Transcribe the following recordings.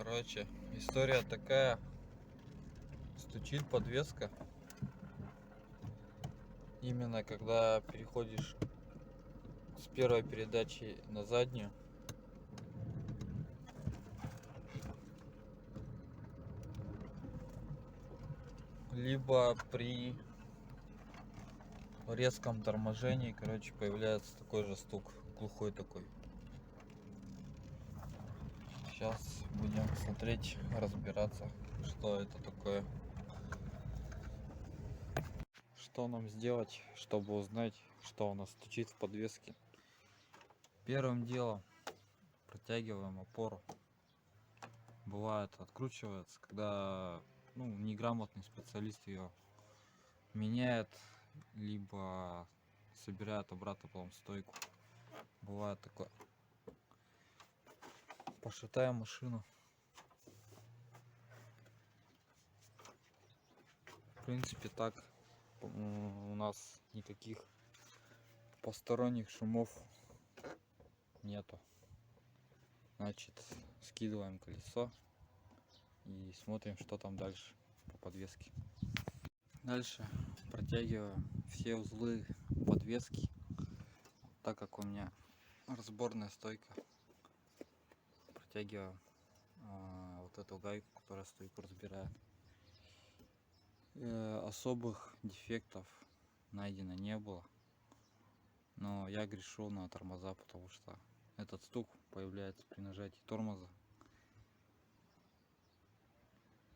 Короче, история такая. Стучит подвеска. Именно когда переходишь с первой передачи на заднюю. Либо при резком торможении, короче, появляется такой же стук. Глухой такой. Сейчас будем смотреть, разбираться, что это такое. Что нам сделать, чтобы узнать, что у нас стучит в подвеске. Первым делом протягиваем опору. Бывает откручивается, когда неграмотный специалист ее меняет, либо собирает обратно потом стойку. Бывает такое. Пошатаем машину. В принципе, так у нас никаких посторонних шумов нету. Значит, скидываем колесо и смотрим, что там дальше по подвеске. Дальше протягиваем все узлы подвески, так как у меня разборная стойка. Протягиваем вот эту гайку, которая стойку разбирает. Особых дефектов найдено не было, но я грешу на тормоза, потому что этот стук появляется при нажатии тормоза.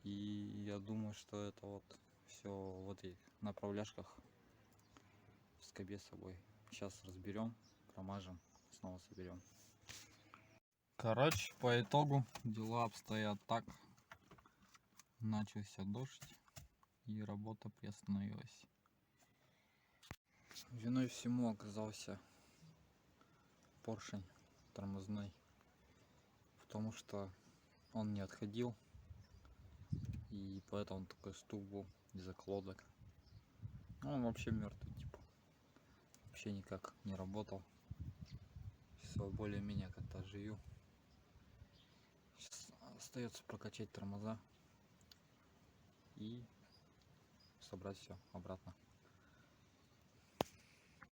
И я думаю, что это вот все в этих направляшках в скобе с собой. Сейчас разберем, промажем, снова соберем. Короче, по итогу дела обстоят так. Начался дождь и работа приостановилась. Виной всему оказался поршень тормозной, потому что он не отходил, и поэтому такой стук был из-за колодок. Он вообще мертвый, типа, вообще никак не работал. Все более-менее как-то живю. Сейчас остается прокачать тормоза и собрать все обратно.